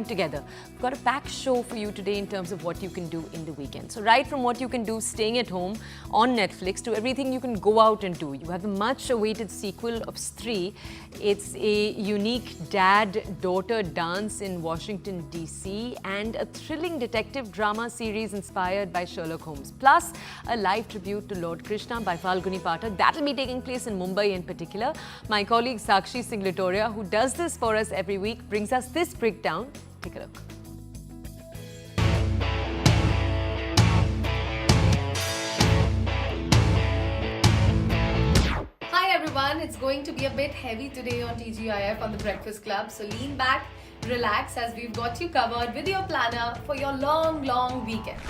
together. We've got a packed show for you today in terms of what you can do in the weekend. So right from what you can do staying at home on Netflix to everything you can go out and do. You have the much awaited sequel of Stree. It's a unique dad-daughter dance in Washington DC and a thrilling detective drama series inspired by Sherlock Holmes. Plus a live tribute to Lord Krishna by Falguni Pathak. That'll be taking place in Mumbai in particular. My colleague Sakshi Singlatoria, who does this for us every week, brings us this breakdown. Take a look. Hi everyone, it's going to be a bit heavy today on TGIF on the Breakfast Club. So lean back, relax as we've got you covered with your planner for your long weekend.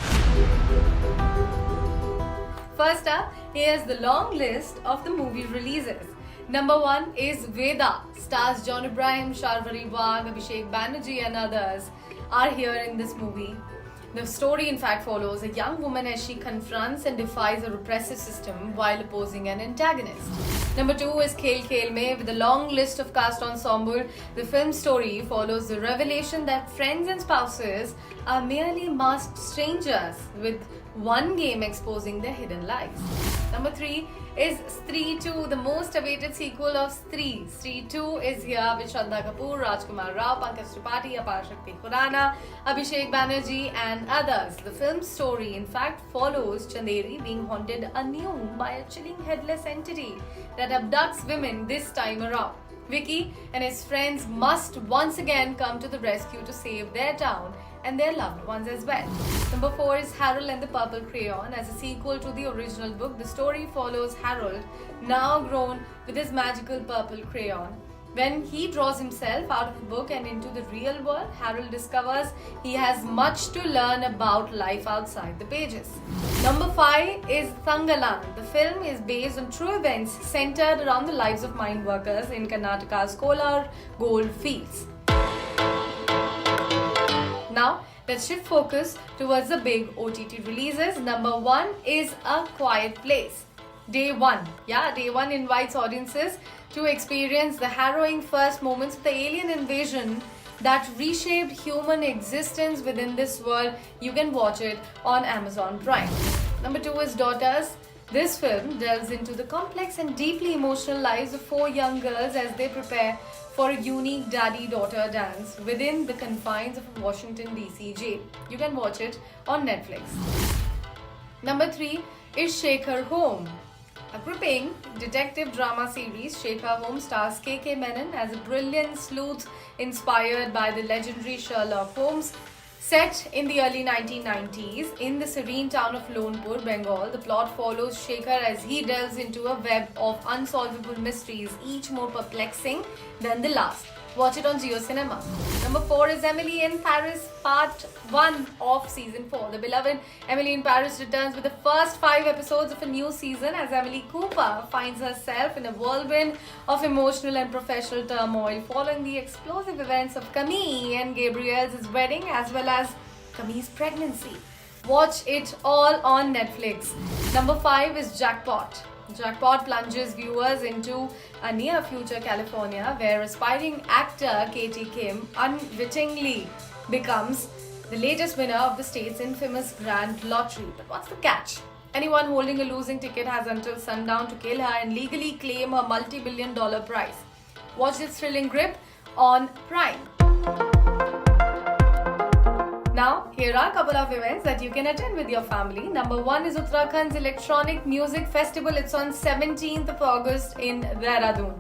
First up, here's the long list of the movie releases. Number 1 is Veda. Stars John Abraham, Sharvari Bagh, Abhishek Banerjee and others are here in this movie. The story in fact follows a young woman as she confronts and defies a repressive system while opposing an antagonist. Number 2 is Khel Khel Mein. With a long list of cast ensemble, the film story follows the revelation that friends and spouses are merely masked strangers, with one game exposing their hidden lives. Number 3 is Stree 2, the most awaited sequel of Stree. Stree 2 is here with Shraddha Kapoor, Rajkumar Rao, Pankaj Tripathi, Apar Shakti Khurrana, Abhishek Banerjee and others. The film's story in fact follows Chanderi being haunted anew by a chilling headless entity that abducts women this time around. Vicky and his friends must once again come to the rescue to save their town and their loved ones as well. Number 4 is Harold and the Purple Crayon. As a sequel to the original book, the story follows Harold, now grown with his magical purple crayon. When he draws himself out of the book and into the real world, Harold discovers he has much to learn about life outside the pages. Number 5 is Thangalan. The film is based on true events centered around the lives of mine workers in Karnataka's Kolar gold fields. Now, let's shift focus towards the big OTT releases. Number 1 is A Quiet Place. Day 1. Day 1 invites audiences to experience the harrowing first moments of the alien invasion that reshaped human existence within this world. You can watch it on Amazon Prime. Number 2 is Daughters. This film delves into the complex and deeply emotional lives of 4 young girls as they prepare for a unique daddy-daughter dance within the confines of a Washington DC jail. You can watch it on Netflix. Number 3 is Shekhar Home. A gripping detective drama series, Shekhar Home stars K.K. Menon as a brilliant sleuth inspired by the legendary Sherlock Holmes. Set in the early 1990s in the serene town of Lonpur, Bengal, the plot follows Shekhar as he delves into a web of unsolvable mysteries, each more perplexing than the last. Watch it on Jio Cinema. Number 4 is Emily in Paris, part 1 of season 4. The beloved Emily in Paris returns with the first 5 episodes of a new season as Emily Cooper finds herself in a whirlwind of emotional and professional turmoil following the explosive events of Camille and Gabrielle's wedding as well as Camille's pregnancy. Watch it all on Netflix. Number 5 is Jackpot. Jackpot plunges viewers into a near-future California where aspiring actor Katie Kim unwittingly becomes the latest winner of the state's infamous Grand Lottery. But what's the catch? Anyone holding a losing ticket has until sundown to kill her and legally claim her multi-billion-dollar prize. Watch this thrilling grip on Prime. Now, here are a couple of events that you can attend with your family. Number 1 is Uttarakhand's Electronic Music Festival. It's on 17th of August in Dehradun.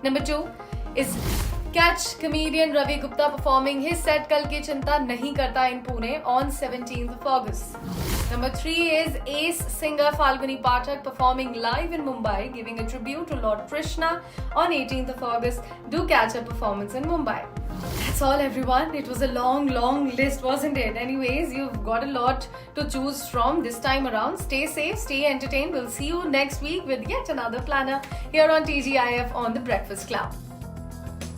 Number 2 is catch comedian Ravi Gupta performing his set Kal Ki Chinta Nahi Karta in Pune on 17th of August. Number 3 is ace singer Falguni Pathak performing live in Mumbai, giving a tribute to Lord Krishna on 18th of August. Do catch a performance in Mumbai. That's all everyone. It was a long list, wasn't it? Anyways, you've got a lot to choose from this time around. Stay safe, stay entertained. We'll see you next week with yet another planner here on TGIF on The Breakfast Club.